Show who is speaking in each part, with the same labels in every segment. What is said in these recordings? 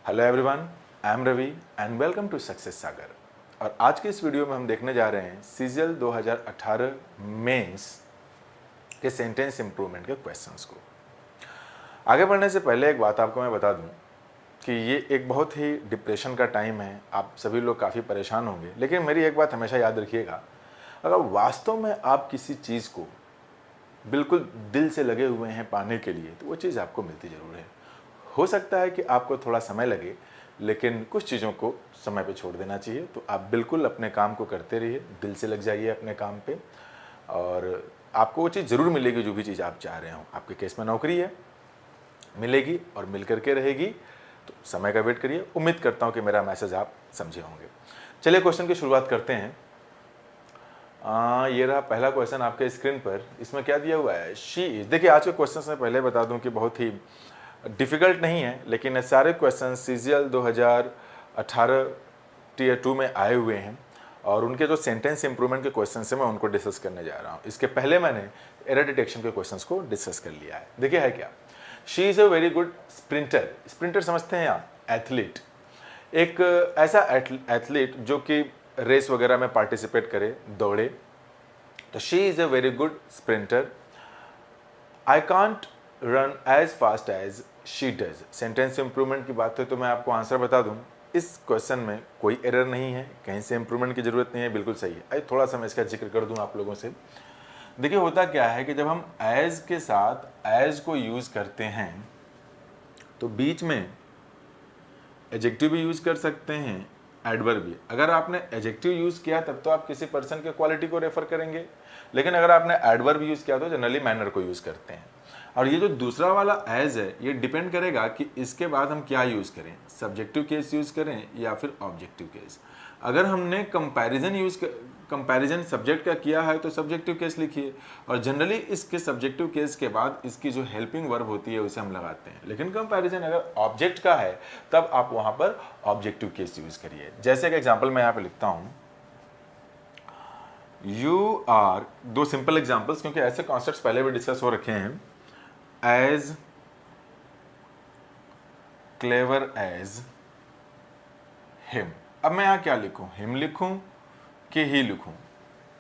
Speaker 1: Hello everyone, I am Ravi and welcome to success Sagar. और आज के इस वीडियो में हम देखने जा रहे हैं सीजीएल 2018 मेंस के सेंटेंस इंप्रूवमेंट के क्वेश्चंस को। आगे बढ़ने से पहले एक बात आपको मैं बता दूं कि ये एक बहुत ही डिप्रेशन का टाइम है। आप सभी लोग काफ़ी परेशान होंगे, लेकिन मेरी एक बात हमेशा याद रखिएगा, अगर वास्तव में आप किसी चीज़ को बिल्कुल दिल से लगे हुए हैं पाने के लिए, तो वो चीज़ आपको मिलती ज़रूर है। हो सकता है कि आपको थोड़ा समय लगे, लेकिन कुछ चीज़ों को समय पे छोड़ देना चाहिए। तो आप बिल्कुल अपने काम को करते रहिए, दिल से लग जाइए अपने काम पे, और आपको वो चीज़ ज़रूर मिलेगी जो भी चीज़ आप चाह रहे हो। आपके केस में नौकरी है, मिलेगी और मिल करके रहेगी। तो समय का वेट करिए। उम्मीद करता हूँ कि मेरा मैसेज आप समझे होंगे। चलिए क्वेश्चन की शुरुआत करते हैं। ये रहा पहला क्वेश्चन आपके स्क्रीन पर। इसमें क्या दिया हुआ है? She is. देखिए, आज के क्वेश्चन से पहले बता दूं कि बहुत ही डिफ़िकल्ट नहीं है, लेकिन ये सारे क्वेश्चन सीजीएल 2018 टीयर 2 में आए हुए हैं, और उनके जो सेंटेंस इंप्रूवमेंट के क्वेश्चन हैं मैं उनको डिस्कस करने जा रहा हूँ। इसके पहले मैंने एरर डिटेक्शन के क्वेश्चंस को डिस्कस कर लिया है। देखिए है क्या, she is a very good sprinter. Sprinter समझते हैं आप? एथलीट। एक ऐसा एथलीट जो कि रेस वगैरह में पार्टिसिपेट करे, दौड़े। तो she is a very good sprinter. I can't run as fast as she does. Sentence improvement की बात है तो मैं आपको आंसर बता दूं, इस क्वेश्चन में कोई एरर नहीं है, कहीं से इंप्रूवमेंट की जरूरत नहीं है, बिल्कुल सही है। अरे थोड़ा सा मैं इसका जिक्र कर दूं आप लोगों से। देखिए होता क्या है कि जब हम एज के साथ एज को यूज करते हैं तो बीच में एडजेक्टिव भी यूज कर सकते हैं, एडवर्ब भी। अगर आपने एडजेक्टिव यूज किया तब तो आप किसी पर्सन के क्वालिटी को रेफर करेंगे, लेकिन अगर आपने एडवर्ब यूज किया तो जनरली मैनर को यूज करते हैं। और ये जो दूसरा वाला एज है, ये डिपेंड करेगा कि इसके बाद हम क्या यूज करें, सब्जेक्टिव केस यूज करें या फिर ऑब्जेक्टिव केस। अगर हमने कंपैरिजन सब्जेक्ट का किया है तो सब्जेक्टिव केस लिखिए, और जनरली इसके सब्जेक्टिव केस के बाद इसकी जो हेल्पिंग वर्ब होती है उसे हम लगाते हैं। लेकिन कंपैरिजन अगर ऑब्जेक्ट का है तब आप वहां पर ऑब्जेक्टिव केस यूज करिए। जैसे कि एग्जाम्पल मैं यहाँ पे लिखता हूं, यू आर। दो सिंपल एग्जाम्पल्स, क्योंकि ऐसे कॉन्सेप्ट्स पहले भी डिस्कस हो रखे हैं। As clever as him. अब मैं यहां क्या लिखूं, हिम लिखूं कि ही लिखूं?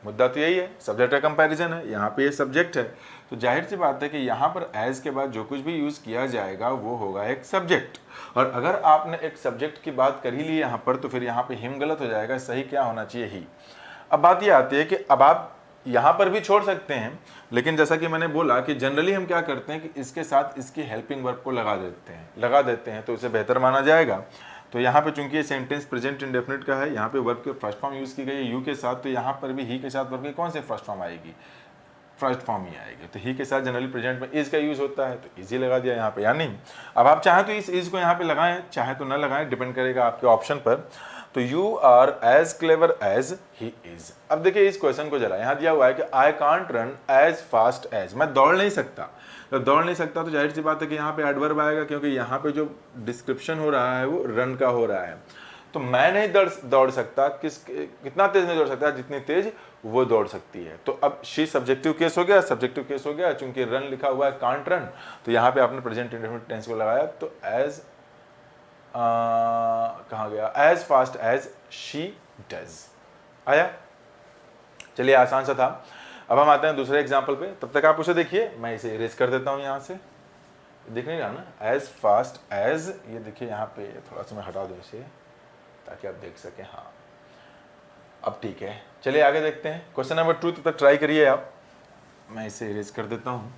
Speaker 1: मुद्दा तो यही है, सब्जेक्ट का कंपैरिजन है। यहाँ पे ये सब्जेक्ट है, तो जाहिर सी बात है कि यहाँ पर एज के बाद जो कुछ भी यूज किया जाएगा वो होगा एक सब्जेक्ट। और अगर आपने एक सब्जेक्ट की बात कर ही ली यहाँ पर, तो फिर यहाँ पे हिम गलत हो जाएगा, सही क्या होना चाहिए? ही। अब बात ये आती है कि अब आप यहाँ पर भी छोड़ सकते हैं, लेकिन जैसा कि मैंने बोला कि जनरली हम क्या करते हैं कि इसके साथ इसकी हेल्पिंग वर्ब को लगा देते हैं तो इसे बेहतर माना जाएगा। तो यहाँ पे चूंकि ये सेंटेंस प्रेजेंट इंडेफिनिट का है, यहाँ पे वर्ब के फर्स्ट फॉर्म यूज की गई है यू के साथ, तो यहाँ पर भी ही के साथ वर्ब की कौन से फर्स्ट फॉर्म आएगी? फर्स्ट फॉर्म ही आएगी। तो ही के साथ जनरली प्रेजेंट में इज का यूज होता है, तो इजी लगा दिया यहाँ पे, या नहीं? अब आप चाहे तो इस इज को यहाँ पे लगाएं, चाहे तो ना लगाएं, डिपेंड करेगा आपके ऑप्शन पर। तो you are as clever as he is. अब देखिए इस क्वेश्चन को जरा, यहाँ दिया हुआ है कि I can't run as fast as. मैं दौड़ नहीं सकता। तो दौड़ नहीं सकता तो जाहिर सी बात है कि यहाँ पे एडवर्ब आएगा, क्योंकि यहाँ पे जो डिस्क्रिप्शन हो रहा है वो रन का हो रहा है। तो मैं नहीं दौड़ सकता, कितना तेज नहीं दौड़ सकता जितनी तेज वो दौड़ सकती है। तो अब शी सब्जेक्टिव केस हो गया, सब्जेक्टिव केस हो गया, चूंकि रन लिखा हुआ है, कांट रन, तो यहाँ पे आपने प्रेजेंट इंडेफिनिट टेंस को लगाया, तो एज कहाँ गया, as fast as she does आया। चलिए आसान सा था। अब हम आते हैं दूसरे एग्जाम्पल पे, तब तक आप उसे देखिए, मैं इसे इरेज कर देता हूं यहाँ से। दिख नहीं रहा ना, एज फास्ट एज, ये देखिए यहाँ पे थोड़ा सा मैं हटा दूं इसे ताकि आप देख सकें। हाँ अब ठीक है, चलिए आगे देखते हैं क्वेश्चन नंबर 2। तब तक ट्राई करिए आप, मैं इसे इरेज कर देता हूं।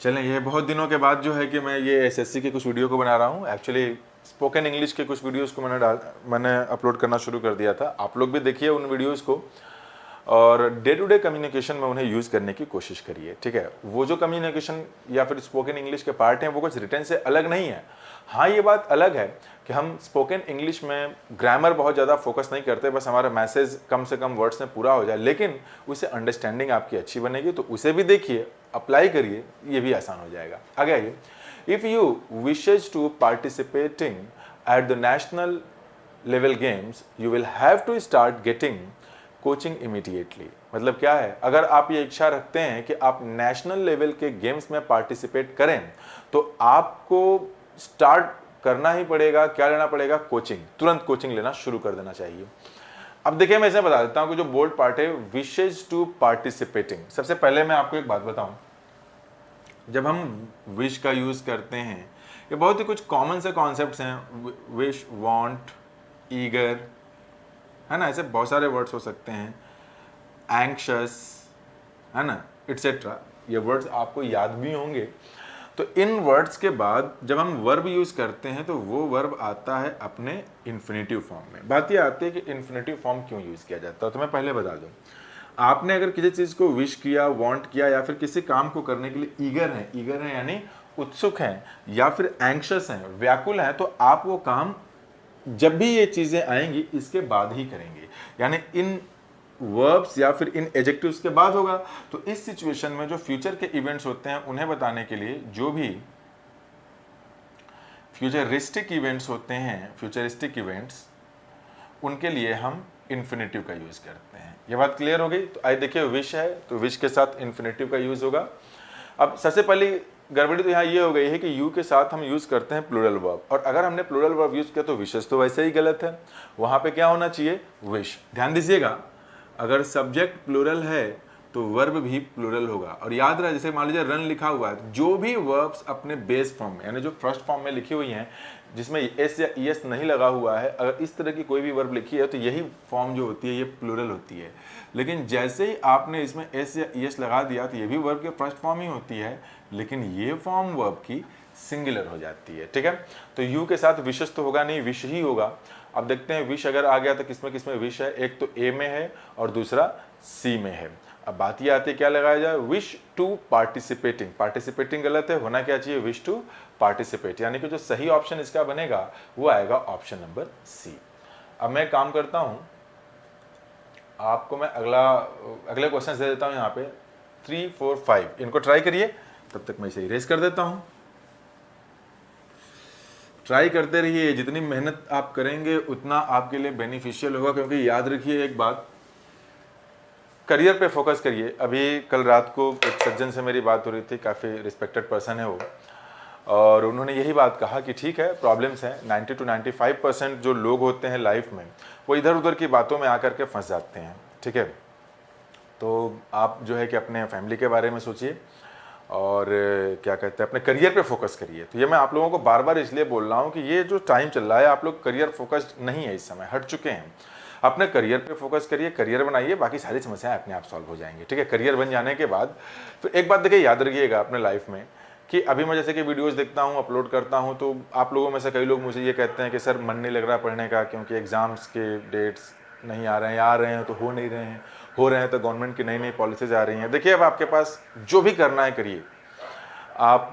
Speaker 1: चलें, ये बहुत दिनों के बाद जो है कि मैं ये एसएससी के कुछ वीडियो को बना रहा हूँ। एक्चुअली स्पोकन इंग्लिश के कुछ वीडियोस को मैंने अपलोड करना शुरू कर दिया था। आप लोग भी देखिए उन वीडियोस को, और डे टू डे कम्युनिकेशन में उन्हें यूज़ करने की कोशिश करिए, ठीक है? वो जो कम्युनिकेशन या फिर स्पोकन इंग्लिश के पार्ट हैं वो कुछ रिटन से अलग नहीं है। हाँ, ये बात अलग है कि हम स्पोकन इंग्लिश में ग्रामर बहुत ज़्यादा फोकस नहीं करते, बस हमारा मैसेज कम से कम वर्ड्स में पूरा हो जाए, लेकिन उससे अंडरस्टैंडिंग आपकी अच्छी बनेगी। तो उसे भी देखिए, अप्लाई करिए, ये भी आसान हो जाएगा। आगे आइए। If you wishes to participating at the national level games, you will have to start getting coaching immediately. मतलब क्या है, अगर आप ये इच्छा रखते हैं कि आप नेशनल लेवल के गेम्स में पार्टिसिपेट करें तो आपको स्टार्ट करना ही पड़ेगा, क्या लेना पड़ेगा, कोचिंग। तुरंत कोचिंग लेना शुरू कर देना चाहिए। अब देखिए मैं इसे बता देता हूं कि जो बोल्ड पार्ट है, विशेज टू पार्टिसिपेटिंग। सबसे पहले मैं आपको एक बात बताऊं, जब हम विश का यूज करते हैं, ये बहुत ही कुछ कॉमन से कॉन्सेप्ट्स हैं, विश, वांट, ईगर, है ना, ऐसे बहुत सारे वर्ड्स हो सकते हैं, एंक्शस, है ना, एटसेट्रा। ये वर्ड्स आपको याद भी होंगे। तो इन वर्ड्स के बाद जब हम वर्ब यूज करते हैं तो वो वर्ब आता है अपने इन्फिनेटिव फॉर्म में। बात ये आती है कि इन्फिनेटिव फॉर्म क्यों यूज किया जाता है। तो मैं पहले बता दूं, आपने अगर किसी चीज को विश किया, वांट किया, या फिर किसी काम को करने के लिए ईगर है यानी उत्सुक हैं, या फिर एंक्शस हैं, व्याकुल हैं, तो आप वो काम जब भी ये चीजें आएंगी इसके बाद ही करेंगे, यानी इन वर्ब्स या फिर इन एडजेक्टिव्स के बाद होगा। तो इस सिचुएशन में जो फ्यूचर के इवेंट्स होते हैं उन्हें बताने के लिए जो भी फ्यूचरिस्टिक इवेंट्स होते हैं, फ्यूचरिस्टिक इवेंट्स, उनके लिए हम इन्फिनेटिव का यूज करते हैं। ये बात क्लियर हो गई। तो आइए देखिए, विश है तो विश के साथ इन्फिनेटिव का यूज होगा। अब सबसे पहली गड़बड़ी तो यहाँ ये हो गई है कि यू के साथ हम यूज करते हैं प्लूरल वर्ब, और अगर हमने प्लूरल वर्ब यूज किया तो विशेष तो वैसे ही गलत है। वहां पे क्या होना चाहिए, विश। ध्यान दीजिएगा, अगर सब्जेक्ट प्लूरल है तो वर्ब भी प्लूरल होगा। और याद रहे, जैसे मान लीजिए रन लिखा हुआ है, जो भी वर्ब्स अपने बेस फॉर्म में, यानी जो फर्स्ट फॉर्म में लिखी हुई हैं, जिसमें एस या ईएस नहीं लगा हुआ है, अगर इस तरह की कोई भी वर्ब लिखी है तो यही फॉर्म जो होती है ये प्लूरल होती है। लेकिन जैसे ही आपने इसमें एस या ईएस लगा दिया तो ये भी वर्ब की फर्स्ट फॉर्म ही होती है, लेकिन ये फॉर्म वर्ब की सिंगुलर हो जाती है। ठीक है, तो यू के साथ विशेष तो होगा नहीं, विश ही होगा। अब देखते हैं विश अगर आ गया तो किसमें किसमें विश है। एक तो ए में है और दूसरा सी में है। अब बात ये आती है क्या लगाया जाए, विश टू पार्टिसिपेटिंग। पार्टिसिपेटिंग गलत है, होना क्या चाहिए, विश टू पार्टिसिपेट, यानी कि जो सही ऑप्शन इसका बनेगा वो आएगा ऑप्शन नंबर सी। अब मैं काम करता हूं, आपको मैं अगले क्वेश्चन दे देता हूं। यहाँ पे 3, 4, 5 इनको ट्राई करिए, तब तक मैं इसे इरेज कर देता हूं। ट्राई करते रहिए, जितनी मेहनत आप करेंगे उतना आपके लिए बेनिफिशियल होगा। क्योंकि याद रखिए एक बात, करियर पे फोकस करिए। अभी कल रात को एक सज्जन से मेरी बात हो रही थी, काफ़ी रिस्पेक्टेड पर्सन है वो, और उन्होंने यही बात कहा कि ठीक है प्रॉब्लम्स हैं, 90 to 95% जो लोग होते हैं लाइफ में वो इधर उधर की बातों में आकर के फंस जाते हैं। ठीक है, तो आप जो है कि अपने फैमिली के बारे में सोचिए और क्या कहते हैं अपने करियर पे फोकस करिए। तो ये मैं आप लोगों को बार बार इसलिए बोल रहा हूँ कि ये जो टाइम चल रहा है आप लोग करियर फोकस्ड नहीं है, इस समय हट चुके हैं। अपने करियर पे फोकस करिए, करियर बनाइए, बाकी सारी समस्याएं अपने आप सॉल्व हो जाएंगी। ठीक है, करियर बन जाने के बाद फिर एक बात देखिए, याद रखिएगा अपने लाइफ में कि अभी मैं जैसे कि वीडियोस देखता हूँ, अपलोड करता हूँ, तो आप लोगों में से कई लोग मुझे ये कहते हैं कि सर मन नहीं लग रहा पढ़ने का क्योंकि एग्ज़ाम्स के डेट्स नहीं आ रहे हैं, आ रहे हैं तो हो नहीं रहे हैं, हो रहे हैं तो गवर्नमेंट की नई नई पॉलिसीज आ रही हैं। देखिए अब आपके पास जो भी करना है करिए, आप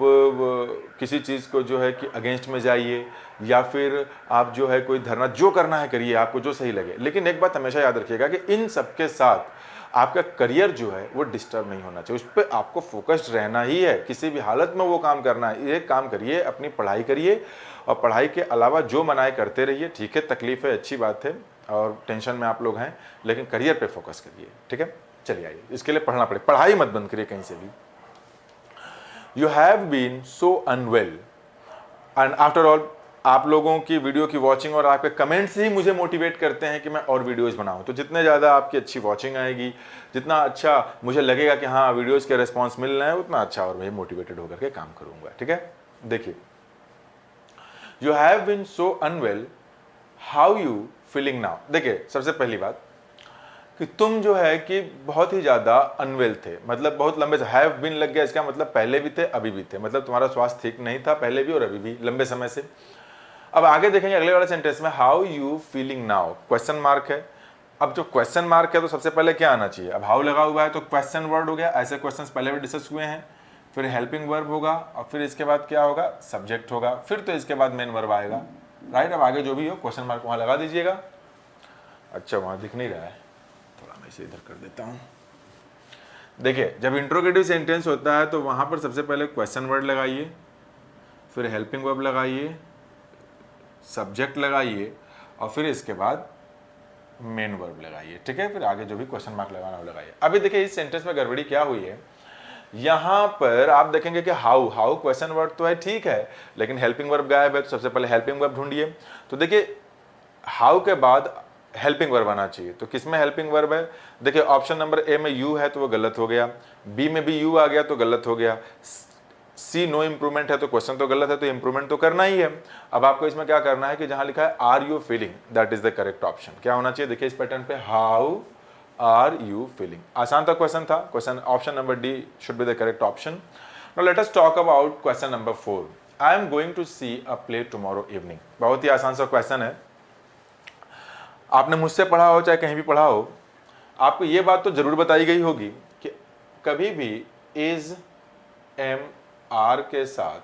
Speaker 1: किसी चीज़ को जो है कि अगेंस्ट में जाइए, या फिर आप जो है कोई धरना, जो करना है करिए, आपको जो सही लगे। लेकिन एक बात हमेशा याद रखिएगा कि इन सब के साथ आपका करियर जो है वो डिस्टर्ब नहीं होना चाहिए, उस पर आपको फोकस्ड रहना ही है, किसी भी हालत में वो काम करना है। ये काम करिए, अपनी पढ़ाई करिए, और पढ़ाई के अलावा जो मनाए करते रहिए। ठीक है, तकलीफ है, अच्छी बात है, और टेंशन में आप लोग हैं, लेकिन करियर पे फोकस करिए। ठीक है, चलिए आइए, इसके लिए पढ़ना पड़े, पढ़ाई मत बंद करिए कहीं से भी। You have been so unwell, and after all, आप लोगों की वीडियो की वॉचिंग और आपके कमेंट्स ही मुझे मोटिवेट करते हैं कि मैं और वीडियोस बनाऊं। तो जितने ज़्यादा आपकी अच्छी वॉचिंग आएगी, जितना अच्छा मुझे लगेगा कि हाँ वीडियोस के रिस्पॉन्स मिल रहे हैं, उतना अच्छा और मैं मोटिवेटेड होकर के काम करूंगा। ठीक है, देखिए, you have been so unwell, how you feeling now. देखिए सबसे पहली बात कि तुम जो है कि बहुत ही ज़्यादा अनवेल थे, मतलब बहुत लंबे से, हैव बीन लग गया, इसका मतलब पहले भी थे अभी भी थे, मतलब तुम्हारा स्वास्थ्य ठीक नहीं था पहले भी और अभी भी, लंबे समय से। अब आगे देखेंगे अगले वाले सेंटेंस में, how you feeling now, question mark है। अब जो क्वेश्चन मार्क है तो सबसे पहले क्या आना चाहिए, अब हाउ लगा हुआ है तो क्वेश्चन वर्ड हो गया। ऐसे क्वेश्चन पहले भी डिस्कस हुए हैं। फिर हेल्पिंग वर्ब होगा, और फिर इसके बाद क्या होगा, सब्जेक्ट होगा, फिर तो इसके बाद मेन वर्ब आएगा। राइट, अब आगे जो भी हो क्वेश्चन मार्क वहाँ लगा दीजिएगा। अच्छा, वहाँ दिख नहीं रहा है, थोड़ा मैं इसे इधर कर देता हूँ। देखिए जब इंट्रोगेटिव सेंटेंस होता है तो वहाँ पर सबसे पहले क्वेश्चन वर्ड लगाइए, फिर हेल्पिंग वर्ब लगाइए, सब्जेक्ट लगाइए, और फिर इसके बाद मेन वर्ब लगाइए, ठीक है, फिर आगे जो भी क्वेश्चन मार्क लगाना हो लगाइए। अभी देखिए इस सेंटेंस में गड़बड़ी क्या हुई है, यहां पर आप देखेंगे कि हाउ क्वेश्चन वर्ड तो है, ठीक है, लेकिन हेल्पिंग वर्ब गायब है, तो सबसे पहले हेल्पिंग वर्ब ढूंढिए। तो देखिए हाउ के बाद हेल्पिंग वर्ब आना चाहिए, तो किसमें हेल्पिंग वर्ब है, देखिए ऑप्शन नंबर ए में यू है तो वो गलत हो गया, बी में भी यू आ गया तो गलत हो गया, सी नो इंप्रूवमेंट है तो क्वेश्चन तो गलत है, तो इंप्रूवमेंट तो करना ही है। अब आपको इसमें क्या करना है कि जहां लिखा है are you feeling, that is the correct option. क्या होना चाहिए, देखिए इस पैटर्न पे, हाउ आर यू फीलिंग। आसान था question, question option number D should be the correct option. Now let us talk about question number 4, I am going to see a play tomorrow evening. बहुत ही आसान सा question है, आपने मुझसे पढ़ा हो चाहे कहीं भी पढ़ा हो, आपको ये बात तो जरूर बताई गई होगी कि कभी भी इज एम आर के साथ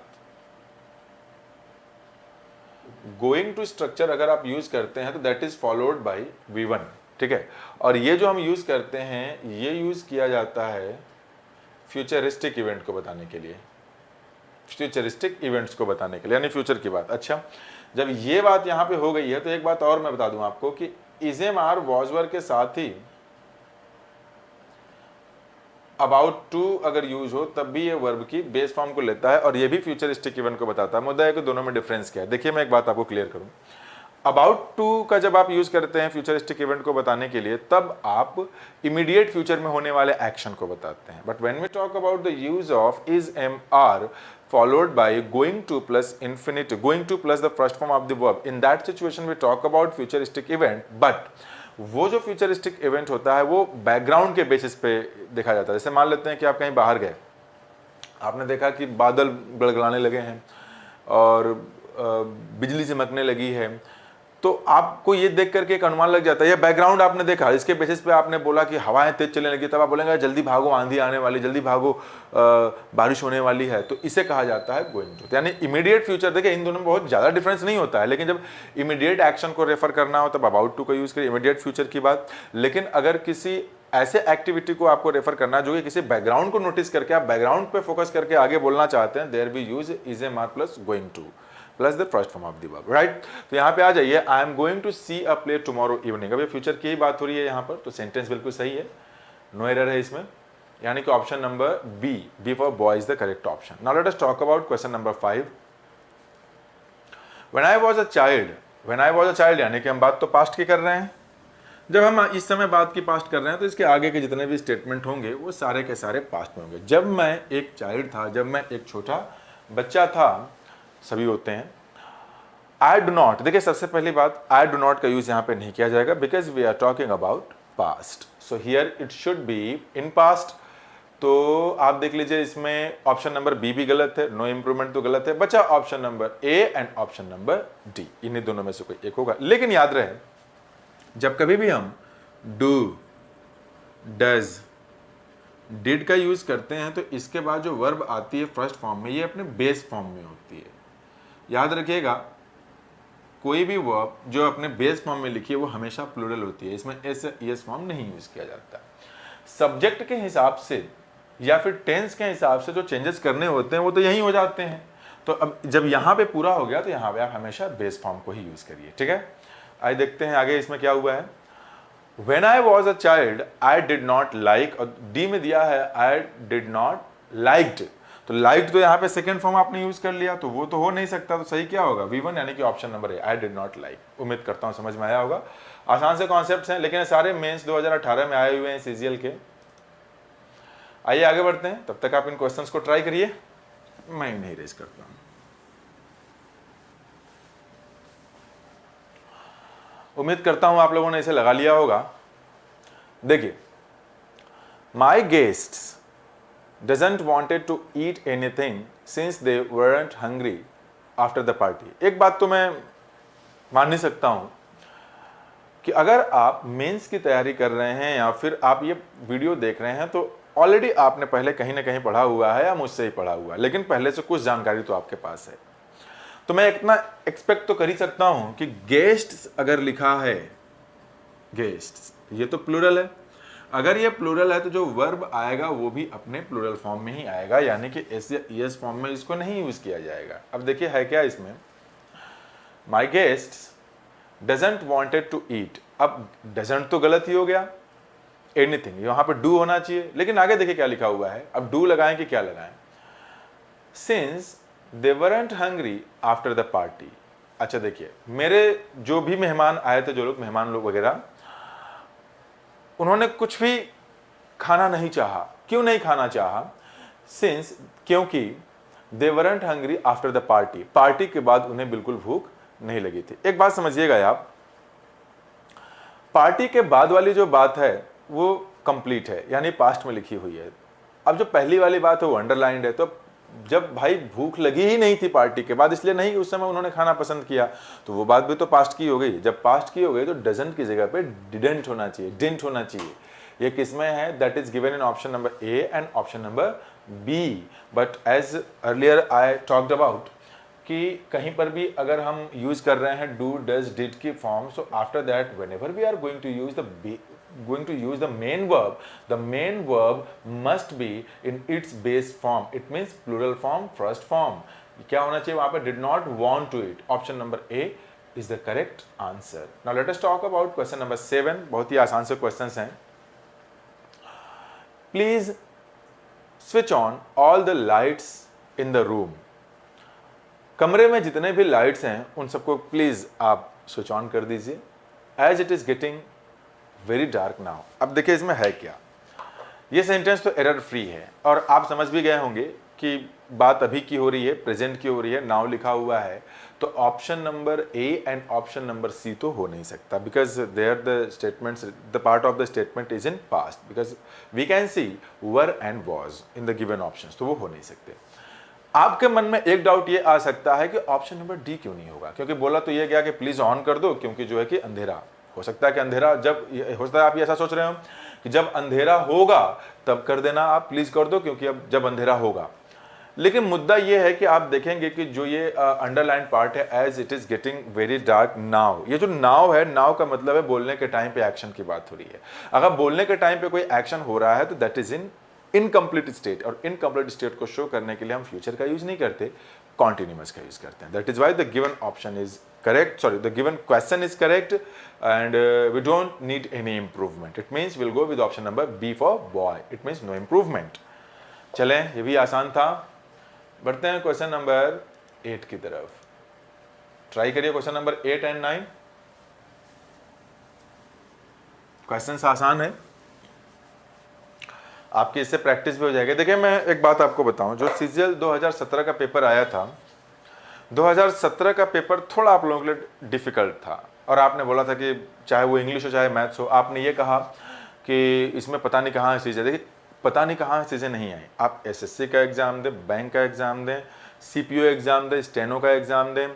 Speaker 1: गोइंग टू स्ट्रक्चर अगर आप यूज करते हैं तो that is followed by V1, ठीक है। और ये जो हम यूज करते हैं ये यूज किया जाता है फ्यूचरिस्टिक इवेंट को बताने के लिए, फ्यूचरिस्टिक इवेंट्स को बताने के लिए, यानी फ्यूचर की बात। अच्छा, जब ये बात यहां पे हो गई है तो एक बात और मैं बता दूं आपको कि इजेम आर वॉजवर के साथ ही अबाउट टू अगर यूज हो तब भी ये वर्ब की बेस फॉर्म को लेता है और ये भी फ्यूचरिस्टिक इवेंट को बताता है। मुद्दा है कि दोनों में डिफरेंस क्या है। देखिए मैं एक बात आपको क्लियर करूं, अबाउट टू का जब आप यूज करते हैं फ्यूचरिस्टिक इवेंट को बताने के लिए तब आप इमीडिएट फ्यूचर में होने वाले एक्शन को बताते हैं। But when we talk about the use of is am are followed by going to plus infinitive, going to plus the first form of the verb, in that situation we talk about futuristic event। but वो जो futuristic event होता है वो background के basis पे देखा जाता है। जैसे मान लेते हैं कि आप कहीं बाहर गए, आपने देखा कि बादल गड़गड़ाने लगे हैं और बिजली चमकने लगी है, तो आपको ये देख करके एक अनुमान लग जाता है, ये बैकग्राउंड आपने देखा, इसके बेसिस पे आपने बोला कि हवाएं तेज चलने लगी, तब आप बोलेंगे जल्दी भागो आंधी आने वाली, जल्दी भागो बारिश होने वाली है, तो इसे कहा जाता है गोइंग टू। यानी इमीडिएट फ्यूचर। देखिए इन दोनों में बहुत ज़्यादा डिफरेंस नहीं होता है, लेकिन जब इमीडिएट एक्शन को रेफर करना हो तब अबाउट टू का यूज़ करिए, इमीडिएट फ्यूचर की बात। लेकिन अगर किसी ऐसे एक्टिविटी को आपको रेफर करना है जो कि किसी बैकग्राउंड को नोटिस करके आप बैकग्राउंड पे फोकस करके आगे बोलना चाहते हैं, there we use is am are plus going to plus the first form of the verb, right. तो यहाँ पे आ जाइए, I am going to see a play tomorrow evening. अब ये फ्यूचर की ही बात हो रही है यहाँ पर, तो सेंटेंस बिल्कुल सही है, नो एरर है इसमें, यानी कि option number B for boy is the correct option. Now let us talk about question number 5, when I was a child, यानी कि हम बात तो पास्ट की कर रहे हैं। जब हम इस समय बात की पास्ट कर रहे हैं तो इसके आगे के जितने भी स्टेटमेंट होंगे वो सारे के सारे पास्ट में होंगे। जब मैं एक चाइल्ड था, जब मैं एक छोटा बच्चा था, सभी होते हैं। आई डू नॉट, देखिए सबसे पहली बात, आई डू नॉट का यूज यहां पे नहीं किया जाएगा because we are talking about past, so here it should be in past. तो आप देख लीजिए इसमें ऑप्शन नंबर बी भी गलत है, नो इंप्रूवमेंट तो गलत है, बचा option number A and option number D, इन्हीं दोनों में से कोई एक होगा। लेकिन याद रहे जब कभी भी हम डू, डज, डिड का यूज करते हैं तो इसके बाद जो वर्ब आती है फर्स्ट फॉर्म में, ये अपने बेस फॉर्म में होती है। याद रखिएगा कोई भी वर्ब जो अपने बेस फॉर्म में लिखी है वो हमेशा प्लूरल होती है, इसमें एस फॉर्म नहीं यूज किया जाता। सब्जेक्ट के हिसाब से या फिर टेंस के हिसाब से जो चेंजेस करने होते हैं वो तो यही हो जाते हैं। तो अब जब यहाँ पे पूरा हो गया तो यहाँ पे आप हमेशा बेस फॉर्म को ही यूज करिए, ठीक है। आइए देखते हैं आगे इसमें क्या हुआ है। When I was a child, I did not like, और डी में दिया है I did not liked, तो liked तो यहाँ पे सेकेंड फॉर्म आपने यूज कर लिया, तो वो तो हो नहीं सकता, तो सही क्या होगा V1, यानी कि option number A, I did not like। उम्मीद करता हूँ समझ में आया होगा। आसान से कॉन्सेप्ट्स हैं लेकिन सारे मेंस 2018 में आए हुए हैं CGL के। आइए आगे बढ़ते हैं, तब तक आप इन क्वेश्चंस को ट्राई करिए, मैं इन्हें रेज करता हूँ। उम्मीद करता हूं आप लोगों ने इसे लगा लिया होगा। देखिए, my guests doesn't wanted to eat anything since they weren't hungry after the party. एक बात तो मैं मान नहीं सकता हूं कि अगर आप मेंस की तैयारी कर रहे हैं या फिर आप ये वीडियो देख रहे हैं तो ऑलरेडी आपने पहले कहीं ना कहीं पढ़ा हुआ है या मुझसे ही पढ़ा हुआ है, लेकिन पहले से कुछ जानकारी तो आपके पास है। तो मैं इतना एक्सपेक्ट तो कर ही सकता हूं कि गेस्ट्स अगर लिखा है, गेस्ट्स, ये तो प्लूरल है। अगर ये प्लूरल है तो जो वर्ब आएगा वो भी अपने प्लूरल फॉर्म में ही आएगा, यानी कि एस या ईएस फॉर्म में इसको नहीं यूज किया जाएगा। अब देखिए है क्या इसमें, my guests doesn't wanted to eat, अब डजंट तो गलत ही हो गया, एनीथिंग यहाँ पे डू होना चाहिए, लेकिन आगे देखिए क्या लिखा हुआ है। अब डू लगाएं कि क्या लगाएं? Since they weren't hungry after the party. अच्छा देखिए, मेरे जो भी मेहमान आए थे, जो लोग मेहमान लोग वगैरह, उन्होंने कुछ भी खाना नहीं चाहा। क्यों नहीं खाना चाहा? सिंस, क्योंकि they weren't hungry after the party, party के बाद उन्हें बिल्कुल भूख नहीं लगी थी। एक बात समझिएगा आप, पार्टी के बाद वाली जो बात है वो कंप्लीट है, यानी पास्ट में लिखी हुई है। अब जो पहली वाली बात है वो अंडरलाइंड है। तो जब भाई भूख लगी ही नहीं थी पार्टी के बाद, इसलिए नहीं उस समय उन्होंने खाना पसंद किया, तो वो बात भी तो पास्ट की हो गई। जब पास्ट की हो गई तो डजंट की जगह पे डिडंट होना चाहिए, डिडंट होना चाहिए। ये किसमें है? That is given in option number A and option number B. But as earlier I talked about कि कहीं पर भी अगर हम यूज कर रहे हैं डू डज डिड की फॉर्म, so after that whenever we are going to use the main verb must be in its base form. It means plural form, first form. क्या होना चाहिए वहां पे? did not want to eat. Option number A is the correct answer. Now let us talk about question number 7. बहुत ही आसान से questions हैं. Please switch on all the lights in the room. कमरे में जितने भी लाइट्स हैं उन सबको प्लीज आप स्विच ऑन कर दीजिए। As it is getting very dark now. अब देखिए इसमें है क्या, ये सेंटेंस तो एरर फ्री है और आप समझ भी गए होंगे कि बात अभी की हो रही है, प्रेजेंट की हो रही है, नाउ लिखा हुआ है, तो option number A and option number C तो हो नहीं सकता, because there the statements, the part of the statement is in past, because we can see were and was in the given options, तो वो हो नहीं सकते। आपके मन में एक डाउट ये आ सकता है कि ऑप्शन नंबर डी क्यों नहीं होगा, क्योंकि बोला तो ये गया कि प्लीज ऑन कर दो, क्योंकि जो है कि अंधेरा हो सकता है, कि अंधेरा जब हो सकता है आप ये ऐसा सोच रहे हो कि जब अंधेरा होगा तब कर देना, आप प्लीज कर दो क्योंकि अब जब अंधेरा होगा। लेकिन मुद्दा ये है कि आप देखेंगे कि जो ये अंडरलाइन पार्ट है, as it is getting very dark now, ये जो नाउ है, नाउ का मतलब है बोलने के टाइम पे एक्शन की बात हो रही है। अगर बोलने के टाइम पे कोई एक्शन हो रहा है तो that is in incomplete state, और इनकम्प्लीट स्टेट को शो करने के लिए हम फ्यूचर का यूज नहीं करते, कॉन्टिन्यूअस का यूज करते हैं। That is why the given option is correct, sorry, the given question is correct, and we don't need any improvement. It means we'll go with option number B for boy. It means no improvement. चलें, ये भी आसान था। बढ़ते हैं question number 8 की तरफ। Try करिए क्वेश्चन नंबर 8 एंड 9। क्वेश्चंस आसान है, आपकी इससे प्रैक्टिस भी हो जाएगी। देखिए मैं एक बात आपको बताऊं, जो सीजीएल 2017 का पेपर आया था, 2017 का पेपर थोड़ा आप लोगों के लिए डिफ़िकल्ट था, और आपने बोला था कि चाहे वो इंग्लिश हो चाहे मैथ्स हो, आपने ये कहा कि इसमें पता नहीं कहाँ चीज़ें। देखिए पता नहीं कहाँ चीज़ें नहीं आई। आप एसएससी का एग्ज़ाम दें, बैंक का एग्ज़ाम दें, सीपीओ एग्ज़ाम दें, स्टेनो का एग्ज़ाम दें,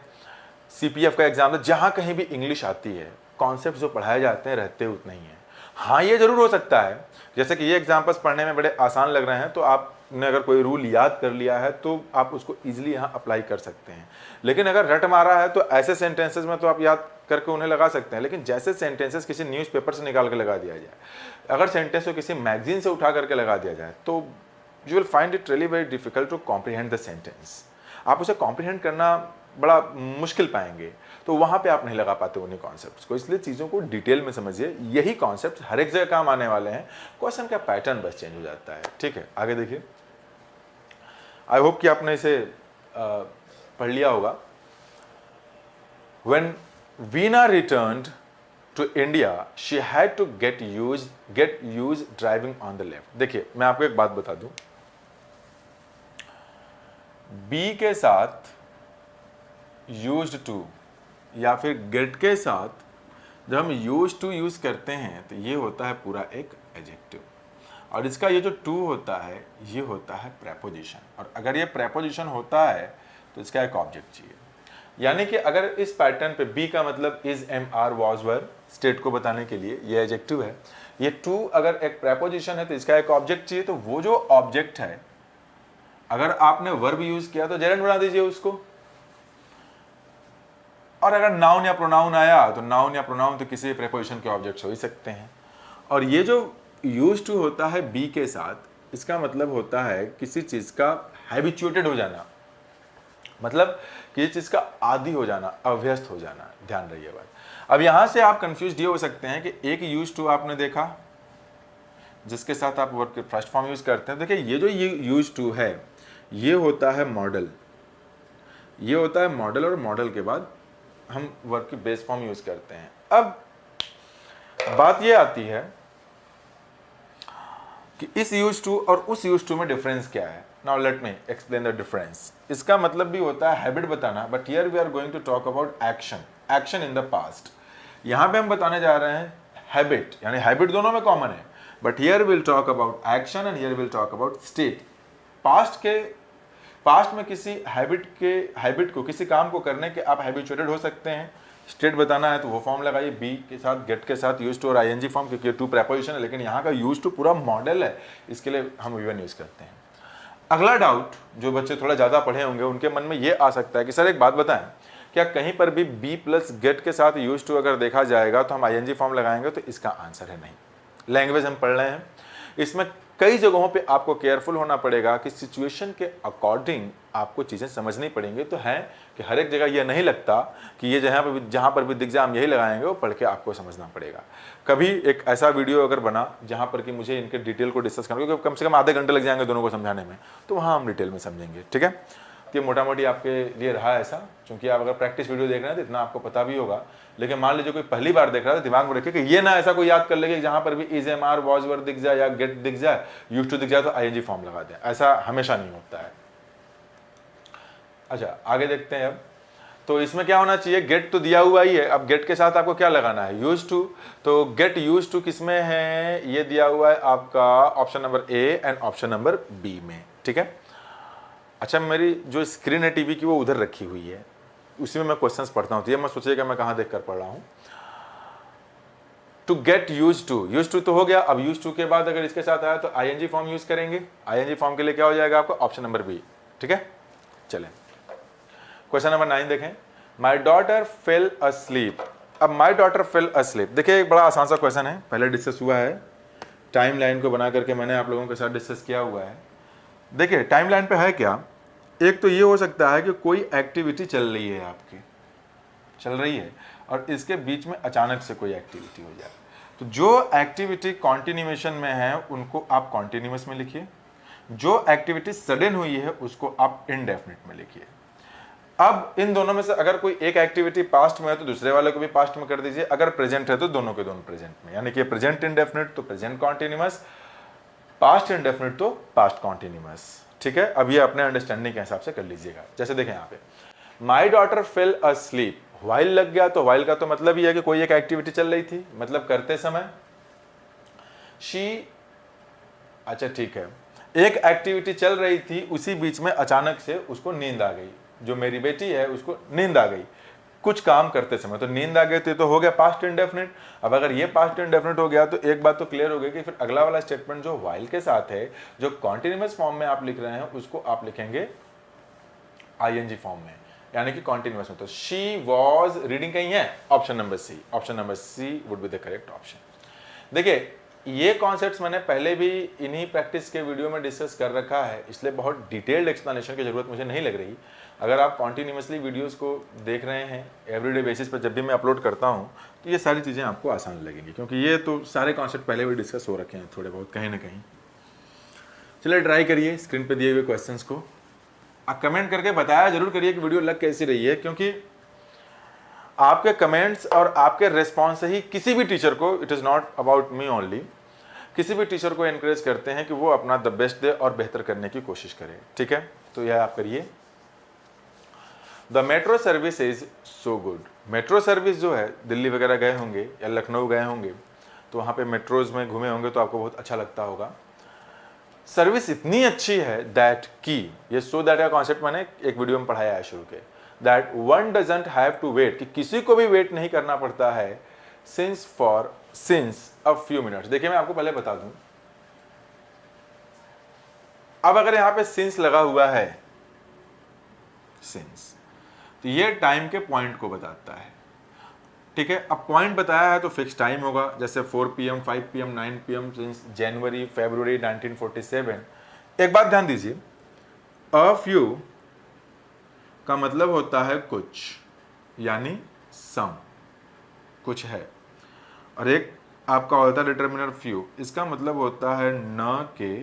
Speaker 1: सीपीएफ का एग्ज़ाम दें, जहाँ कहीं भी इंग्लिश आती है, कॉन्सेप्ट जो पढ़ाए जाते हैं रहते उतने ही हैं। हाँ ये ज़रूर हो सकता है, जैसे कि ये एग्जाम्पल्स पढ़ने में बड़े आसान लग रहे हैं, तो आपने अगर कोई रूल याद कर लिया है तो आप उसको ईजिली यहाँ अप्लाई कर सकते हैं। लेकिन अगर रट मारा है तो ऐसे सेंटेंसेस में तो आप याद करके उन्हें लगा सकते हैं, लेकिन जैसे सेंटेंसेस किसी न्यूज़पेपर से निकाल के लगा दिया जाए, अगर सेंटेंस को किसी मैगजीन से उठा करके लगा दिया जाए, तो you will find it really very difficult to comprehend the sentence. आप उसे कॉम्प्रीहेंड करना बड़ा मुश्किल पाएंगे, तो वहाँ पे आप नहीं लगा पाते उन्हीं कॉन्सेप्ट्स को। इसलिए चीज़ों को डिटेल में समझिए, यही कॉन्सेप्ट हर एक जगह काम आने वाले हैं, क्वेश्चन का पैटर्न बस चेंज हो जाता है। ठीक है, आगे देखिए। आई होप कि आपने इसे पढ़ लिया होगा। When Veena returned to India, she had to get used driving on the left. देखिए मैं आपको एक बात बता दूं, बी के साथ used to या फिर get के साथ जब हम used to यूज करते हैं तो ये होता है पूरा एक एडजेक्टिव, और इसका ये जो to होता है ये होता है प्रेपोजिशन, और अगर ये प्रेपोजिशन होता है तो इसका एक ऑब्जेक्ट चाहिए। यानी कि अगर इस पैटर्न पे बी का मतलब is, am, are, was, were, state को बताने के लिए ये एडजेक्टिव है, ये टू अगर एक प्रेपोजिशन है तो इसका एक ऑब्जेक्ट चाहिए। तो वो जो ऑब्जेक्ट है, अगर आपने वर्ब यूज किया तो जेरेंड बना दीजिए उसको, और अगर नाउन या प्रोनाउन आया तो नाउन या प्रोनाउन तो किसी प्रेपोजिशन के ऑब्जेक्ट्स हो ही सकते हैं। और ये जो यूज टू होता है बी के साथ, इसका मतलब होता है किसी चीज का हैबिचुएटेड हो जाना, मतलब किसी चीज का आदी हो जाना, अभ्यस्त हो जाना। ध्यान रहिए बात। अब यहां से आप कंफ्यूज ये हो सकते हैं कि एक यूज टू आपने देखा जिसके साथ आप वर्ब के फर्स्ट फॉर्म यूज करते हैं। देखिए ये जो यूज टू है ये होता है मॉडल, ये होता है मॉडल, और मॉडल के बाद हम वर्ब की बेस फॉर्म यूज करते हैं। अब बात ये आती है कि इस यूज टू और उस यूज टू में डिफरेंस क्या है। Now let me explain the difference. इसका मतलब भी होता है हैबिट बताना, but here we are going to talk about action, action in the past. यहां पे हम बताने जा रहे हैं हैबिट, यानी हैबिट दोनों में कॉमन है, but here will talk about action and here will talk about state. Past में किसी हैबिट को किसी काम को करने के आप हैबिचुएटेड हो सकते हैं। स्टेट बताना है तो वो फॉर्म लगाइए बी के साथ, गेट के साथ, यूज टू और आईएनजी फॉर्म, क्योंकि ये टू प्रेपोजिशन है, लेकिन यहाँ का यूज टू पूरा मॉडल है, इसके लिए हम वी वन यूज करते हैं। अगला डाउट जो बच्चे थोड़ा ज़्यादा पढ़े होंगे उनके मन में ये आ सकता है कि सर एक बात बताएं, क्या कहीं पर भी बी प्लस गेट के साथ यूज टू अगर देखा जाएगा तो हम आईएनजी फॉर्म लगाएंगे? तो इसका आंसर है नहीं। लैंग्वेज हम पढ़ रहे हैं, इसमें कई जगहों पे आपको केयरफुल होना पड़ेगा कि सिचुएशन के अकॉर्डिंग आपको चीज़ें समझनी पड़ेंगी। तो है कि हर एक जगह ये नहीं लगता कि ये जहाँ पर भी दिख जाए हम यही लगाएंगे, वो पढ़ के आपको समझना पड़ेगा। कभी एक ऐसा वीडियो अगर बना जहाँ पर कि मुझे इनके डिटेल को डिस्कस करना, क्योंकि कम से कम आधे घंटे लग जाएंगे दोनों को समझाने में, तो वहाँ हम डिटेल में समझेंगे, ठीक है। ये मोटा मोटी आपके लिए रहा ऐसा, क्योंकि आप अगर प्रैक्टिस वीडियो देख रहे हैं तो इतना आपको पता भी होगा। लेकिन मान लीजिए कोई पहली बार देख रहा है तो दिमाग में रखिए कि ये ना ऐसा कोई याद कर ले कि जहां पर भी is am are was were दिख जाए या गेट दिख जाए, यूज टू दिख जाए तो आईएनजी फॉर्म लगा दें, ऐसा हमेशा नहीं होता है। अच्छा आगे देखते हैं। अब तो इसमें क्या होना चाहिए, गेट तो दिया हुआ ही है, अब गेट के साथ आपको क्या लगाना है, यूज टू। तो गेट यूज टू किसमें है, ये दिया हुआ है आपका option number A and option number B में, ठीक है। अच्छा मेरी जो स्क्रीन है टीवी की वो उधर रखी हुई है, उसी में मैं क्वेश्चंस पढ़ता हूँ, तो ये मैं सोचिएगा मैं कहाँ देखकर पढ़ रहा हूँ। टू गेट यूज टू तो हो गया। अब यूज टू के बाद अगर इसके साथ आया तो आईएनजी फॉर्म यूज करेंगे। आईएनजी फॉर्म के लिए क्या हो जाएगा आपका, ऑप्शन नंबर बी, ठीक है। चलें क्वेश्चन नंबर 9 देखें। My daughter fail asleep. अब माई डॉटर फेल अस्लीप, देखिए एक बड़ा आसान सा क्वेश्चन है, पहले डिस्कस हुआ है, टाइम लाइन को बना करके मैंने आप लोगों के साथ डिस्कस किया हुआ है। देखिए टाइम लाइन पे है क्या, एक तो ये हो सकता है कि कोई एक्टिविटी चल रही है आपकी, चल रही है और इसके बीच में अचानक से कोई एक्टिविटी हो जाए, तो जो एक्टिविटी कॉन्टिन्यूएशन में है उनको आप कॉन्टिन्यूअस में लिखिए, जो एक्टिविटी सडन हुई है उसको आप इनडेफिनिट में लिखिए। अब इन दोनों में से अगर कोई एक एक्टिविटी पास्ट में है तो दूसरे वाले को भी पास्ट में कर दीजिए, अगर प्रेजेंट है तो दोनों के दोनों प्रेजेंट में, यानी कि प्रेजेंट इनडेफिनिट तो प्रेजेंट कॉन्टिन्यूअस, पास्ट इनडेफिनिट तो पास्ट कॉन्टिन्यूअस, ठीक है। अब ये अपने अंडरस्टैंडिंग के हिसाब से कर लीजिएगा। जैसे देखें यहाँ पे my daughter fail asleep, while लग गया तो व्हाइल का तो मतलब ही है कि कोई एक एक्टिविटी चल रही थी, मतलब करते समय। शी, अच्छा ठीक है, एक एक्टिविटी चल रही थी उसी बीच में अचानक से उसको नींद आ गई, जो मेरी बेटी है उसको नींद आ गई कुछ काम करते समय, तो नींद आ गई तो हो गया पास्ट इंडेफिनिट। अब अगर ये पास्ट इंडेफिनिट हो गया तो एक बात तो क्लियर हो गई कि फिर अगला वाला स्टेटमेंट जो व्हाइल के साथ है, जो कॉन्टिन्यूअस फॉर्म में आप लिख रहे हैं उसको आप लिखेंगे आईएनजी फॉर्म में, यानी कि कॉन्टिन्यूअस में। तो शी वॉज रीडिंग कहीं है, option number C, option number C would be the correct option. देखिए ये कॉन्सेप्ट्स मैंने पहले भी इन्हीं प्रैक्टिस के वीडियो में डिस्कस कर रखा है, इसलिए बहुत डिटेल्ड एक्सप्लेनेशन की जरूरत मुझे नहीं लग रही। अगर आप कॉन्टिन्यूसली वीडियोस को देख रहे हैं एवरीडे बेसिस पर, जब भी मैं अपलोड करता हूं तो ये सारी चीज़ें आपको आसान लगेंगी, क्योंकि ये तो सारे कॉन्सेप्ट पहले भी डिस्कस हो रखे हैं थोड़े बहुत कहीं ना कहीं। चलिए ट्राई करिए स्क्रीन पे दिए हुए क्वेश्चंस को, आप कमेंट करके बताया जरूर करिए कि वीडियो लग कैसी रही है, क्योंकि आपके कमेंट्स और आपके रिस्पॉन्स से ही किसी भी टीचर को, it is not about me only, किसी भी टीचर को एनकरेज करते हैं कि वो अपना द बेस्ट दे और बेहतर करने की कोशिश करे, ठीक है। तो यह आप करिए। The metro service is so good. Metro service जो है, दिल्ली वगैरह गए होंगे या लखनऊ गए होंगे तो वहाँ पे मेट्रोज में घूमे होंगे तो आपको बहुत अच्छा लगता होगा। सर्विस इतनी अच्छी है दैट की, ये सो दैट का कॉन्सेप्ट मैंने एक वीडियो में पढ़ाया है शुरू के, that one doesn't have to wait, कि किसी को भी वेट नहीं करना पड़ता है, सिंस अ फ्यू मिनट्स। देखिए मैं आपको पहले बता दूं, अब अगर यहां पे सिंस लगा हुआ है, सिंस, तो ये टाइम के पॉइंट को बताता है, ठीक है। अब पॉइंट बताया है तो फिक्स टाइम होगा, जैसे 4 PM, 5 PM, 9 PM since January फरवरी 1947। एक बात ध्यान दीजिए, अ फ्यू का मतलब होता है कुछ, यानी सम, कुछ है, और एक आपका होता है डिटर्मिनर फ्यू, इसका मतलब होता है न के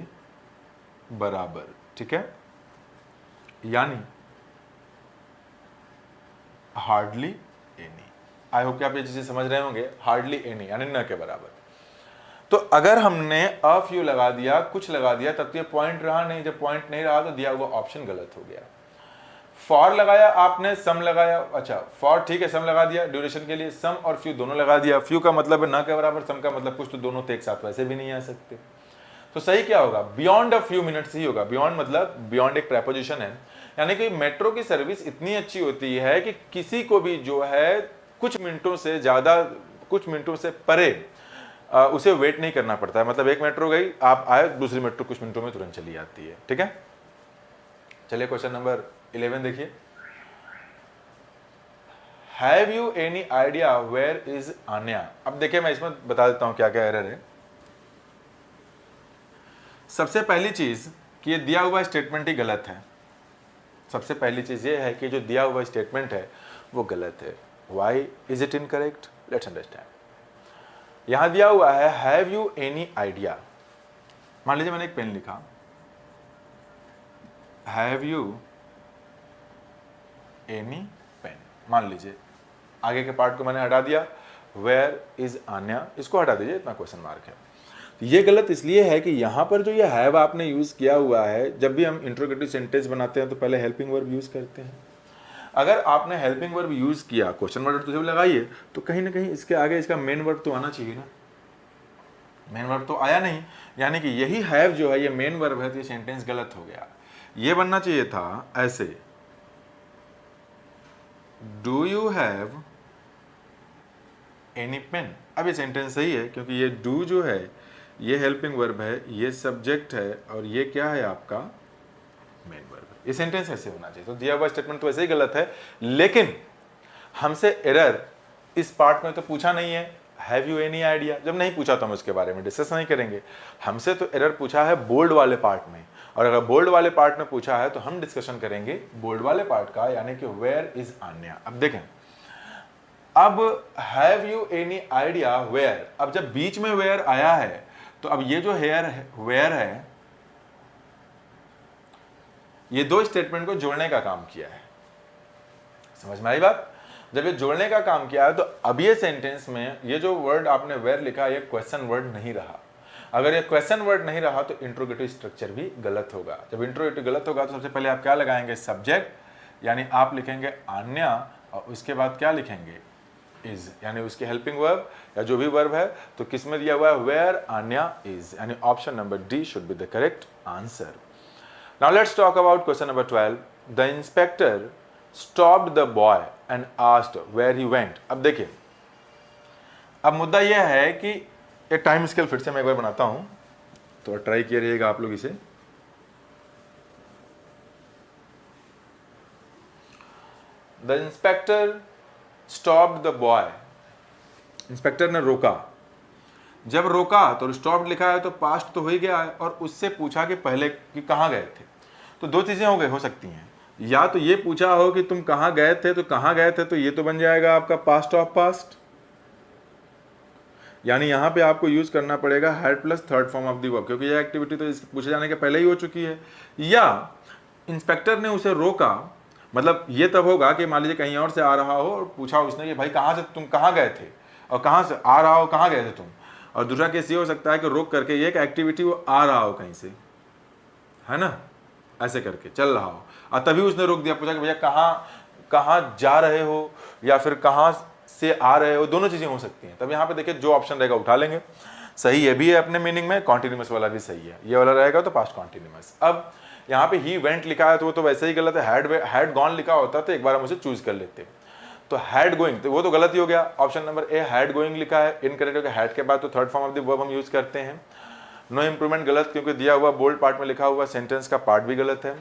Speaker 1: बराबर, ठीक है, यानी हार्डली एनी। आई होप कि आप ये चीजें समझ रहे होंगे, हार्डली एनी यानी न के बराबर। तो अगर हमने अ फ्यू लगा दिया, कुछ लगा दिया, तब तो ये पॉइंट रहा नहीं, जब पॉइंट नहीं रहा तो दिया हुआ ऑप्शन गलत हो गया। फॉर लगाया आपने, सम लगाया, अच्छा फॉर ठीक है, सम लगा दिया ड्यूरेशन के लिए, सम और फ्यू दोनों लगा दिया। फ्यू का मतलब है ना के बराबर, सम का मतलब कुछ, तो दोनों तो एक साथ वैसे भी नहीं आ सकते। तो सही क्या होगा, बियॉन्ड अ फ्यू मिनट्स ही होगा। बियॉन्ड मतलब बियॉन्ड एक प्रेपोजिशन है, यानी कि मेट्रो की सर्विस इतनी अच्छी होती है कि किसी को भी जो है कुछ मिनटों से ज्यादा, कुछ मिनटों से परे उसे वेट नहीं करना पड़ता है। मतलब एक मेट्रो गई, आप आए, दूसरी मेट्रो कुछ मिनटों में तुरंत चली आती है, ठीक है। चलिए क्वेश्चन नंबर 11 देखिए, have you any idea where is Anya. अब देखिए मैं इसमें बता देता हूं क्या क्या एरर है। सबसे पहली चीज कि ये दिया हुआ स्टेटमेंट ही गलत है। सबसे पहली चीज ये है कि जो दिया हुआ स्टेटमेंट है वो गलत है। Why is it incorrect, let's understand. यहां दिया हुआ है हैव यू एनी आइडिया। मान लीजिए मैंने एक पेन लिखा, हैव यू एनी पेन, मान लीजिए आगे के पार्ट को मैंने हटा दिया, वेयर इज आन्या, इसको हटा दीजिए, इतना क्वेश्चन मार्क है। तो ये गलत इसलिए है कि यहां पर जो ये हैव आपने यूज किया हुआ है, जब भी हम इंट्रोगेटिव सेंटेंस बनाते हैं तो पहले हेल्पिंग वर्ब यूज करते हैं। अगर आपने हेल्पिंग वर्ब यूज किया, क्वेश्चन वर्ड तो जब लगाइए, तो कहीं ना कहीं इसके आगे इसका मेन वर्ब तो आना चाहिए ना। मेन वर्ब तो आया नहीं, यानी कि यही हैव जो है ये मेन वर्ब है, तो ये सेंटेंस गलत हो गया। ये बनना चाहिए था ऐसे, do you have any pain. अब ये सेंटेंस सही है क्योंकि ये डू जो है ये हेल्पिंग वर्ब है, ये सब्जेक्ट है, और ये क्या है आपका मेन वर्ब है। ये सेंटेंस ऐसे होना चाहिए। तो दिया हुआ स्टेटमेंट तो वैसे ही गलत है, लेकिन हमसे एरर इस पार्ट में तो पूछा नहीं है, हैव यू एनी आइडिया। जब नहीं पूछा तो हम उसके बारे में डिस्कस नहीं करेंगे। हमसे तो एरर पूछा है बोल्ड वाले पार्ट में, और अगर बोल्ड वाले पार्ट में पूछा है तो हम डिस्कशन करेंगे बोल्ड वाले पार्ट का, यानी कि वेयर इज आन्या। अब देखें, अब have you any idea where, अब जब बीच में वेयर आया है तो अब ये जो वेयर है, ये दो स्टेटमेंट को जोड़ने का काम किया है। समझ में आई बात? जब ये जोड़ने का काम किया है तो अब ये सेंटेंस में ये जो वर्ड आपने वेयर लिखा, ये क्वेश्चन वर्ड नहीं रहा। अगर ये क्वेश्चन वर्ड नहीं रहा तो इंट्रोगेटिव स्ट्रक्चर भी गलत होगा। जब इंट्रोगेटिव गलत होगा तो सबसे पहले आप क्या लगाएंगे, सब्जेक्ट, यानी आप लिखेंगे आन्या, और उसके बाद क्या लिखेंगे, इज, यानी उसकी हेल्पिंग वर्ब या जो भी वर्ब है। तो किस में दिया हुआ है, वेयर आन्या इज, यानी option number D should be the correct answer. Now let's talk about question number 12। The inspector stopped the boy and asked where he went. अब देखिए, अब मुद्दा यह है कि एक टाइम स्केल फिर से मैं एक बार बनाता हूं, तो ट्राई किए रहिएगा आप लोग इसे। The inspector stopped the boy, inspector ने रोका। जब रोका तो स्टॉप्ड लिखा है तो पास्ट तो हो ही गया है, और उससे पूछा कि पहले कि कहाँ गए थे। तो दो चीजें हो सकती हैं, या तो ये पूछा हो कि तुम कहाँ गए थे, तो कहाँ गए थे, तो ये तो बन जाएगा आपका पास्ट ऑफ पास्ट, यानी यहां पे आपको यूज करना पड़ेगा had plus third form of the verb, क्योंकि ये एक्टिविटी तो इस पूछे जाने के पहले ही हो चुकी है। या इंस्पेक्टर ने उसे रोका, मतलब ये तब होगा कि मान लीजिए कहीं और से आ रहा हो और पूछा उसने कि भाई कहाँ से, तुम कहाँ गए थे, और कहाँ से आ रहा हो, कहाँ गए थे तुम। और दूसरा केस ये हो सकता है कि रोक करके ये एक एक्टिविटी वो आ रहा हो कहीं से, है ना, ऐसे करके चल रहा हो, और तभी उसने रोक दिया, पूछा कि भैया कहाँ जा रहे हो, या फिर कहाँ से आ रहे हो, दोनों चीजें हो सकती हैं। तब यहाँ पे देखिए जो ऑप्शन रहेगा उठा लेंगे। सही ये भी है अपने मीनिंग में, कॉन्टिन्यूअस वाला भी सही है, ये वाला रहेगा तो पास्ट कॉन्टिन्यूअस। अब यहाँ पे ही वेंट लिखा है तो वो तो वैसे ही गलत है, हैड गॉन लिखा होता तो एक बार हम उसे चूज कर लेते। तो हैड गोइंग, तो वो तो गलत ही हो गया। Option number A had going लिखा है, इनकरेक्ट हो गया। हैड के बाद तो third form of the verb हम यूज करते हैं। नो इंप्रूवमेंट गलत, क्योंकि दिया हुआ बोल्ड पार्ट में लिखा हुआ सेंटेंस का पार्ट भी गलत है।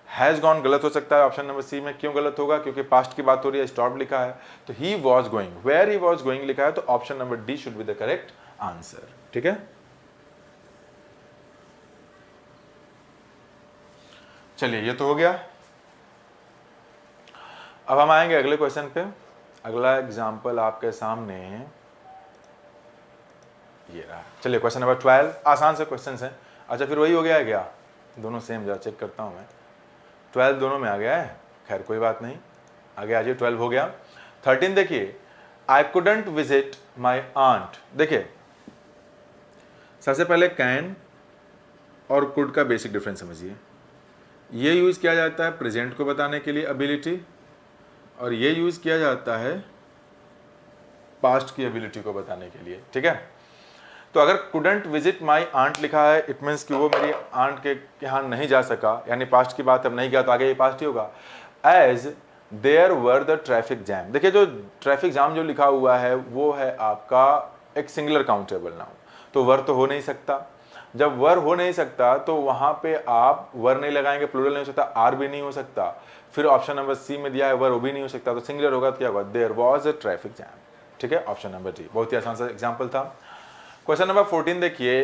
Speaker 1: हैज गॉन गलत हो सकता है ऑप्शन नंबर सी में। क्यों गलत होगा, क्योंकि पास्ट की बात हो रही है, स्टॉप लिखा है। तो he was going, where he was going लिखा है, तो option number D should be the correct answer. ठीक है, चलिए ये तो हो गया। अब हम आएंगे अगले क्वेश्चन पे। अगला एग्जाम्पल आपके सामने ये रहा। चलिए क्वेश्चन नंबर 12, आसान से क्वेश्चन है। अच्छा फिर वही हो गया है क्या? दोनों सेम, जरा चेक करता हूँ मैं। 12 दोनों में आ गया है, खैर कोई बात नहीं, आगे आ जाइए। 12 हो गया। 13 देखिए, I couldn't visit my aunt. देखिए सबसे पहले कैन और कुड का बेसिक डिफरेंस समझिए। ये यूज़ किया जाता है प्रेजेंट को बताने के लिए एबिलिटी, और ये यूज़ किया जाता है पास्ट की एबिलिटी को बताने के लिए, ठीक है। तो अगर कुडंट विजिट माई आंट लिखा है, इट मीन्स कि वो मेरी आंट के यहाँ नहीं जा सका, यानी पास्ट की बात अब नहीं गया, तो आगे ये पास्ट ही होगा। As there were the traffic jam. देखिए जो ट्रैफिक जाम जो लिखा हुआ है वो है आपका एक सिंगुलर काउंटेबल नाउन, तो वर तो हो नहीं सकता। जब वर हो नहीं सकता तो वहाँ पे आप वर नहीं लगाएंगे, प्लूरल नहीं हो सकता, आर भी नहीं हो सकता। फिर ऑप्शन नंबर सी में दिया है वर, वो भी नहीं हो सकता, तो सिंगुलर होगा तो क्या होगा? There was a traffic jam, ठीक है। ऑप्शन नंबर डी, बहुत ही आसान सा एग्जाम्पल था। क्वेश्चन नंबर 14 देखिए,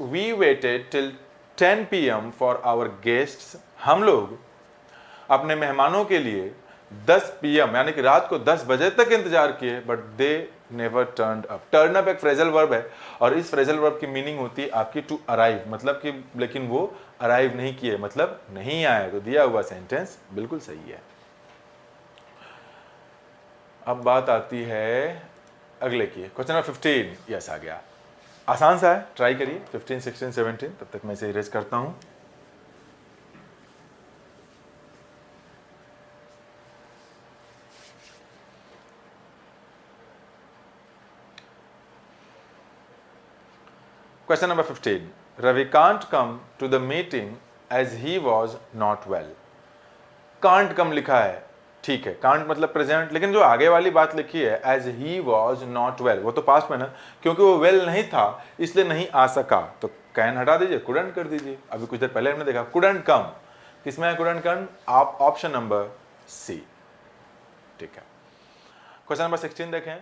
Speaker 1: we waited till 10 PM for our guests. हम लोग अपने मेहमानों के लिए 10 PM यानी कि रात को 10 बजे तक इंतजार किए, but they never turned up. Turn up एक फ्रेजल वर्ब है, और इस फ्रेजल वर्ब की मीनिंग होती है आपकी टू अराइव, मतलब कि लेकिन वो अराइव नहीं किए, मतलब नहीं आए। तो दिया हुआ सेंटेंस बिल्कुल सही है। अब बात आती है अगले की, क्वेश्चन नंबर 15। यस आ गया, आसान सा है, ट्राई करिए। 15, 16, 17, तब तक मैं इसे इरेज करता हूं। Question number 15, Ravi can't come to the meeting as he was not well. Can't come लिखा है, ठीक है, कांट मतलब प्रेजेंट, लेकिन जो आगे वाली बात लिखी है as he was not well, वो तो पास्ट में ना, क्योंकि वो वेल नहीं था इसलिए नहीं आ सका, तो कैन हटा दीजिए, कुडंट कर दीजिए। अभी कुछ देर पहले हमने देखा कुडंट कम, किसमें है कुडंट कम? आप ऑप्शन नंबर सी, ठीक है। क्वेश्चन नंबर 16 देखें,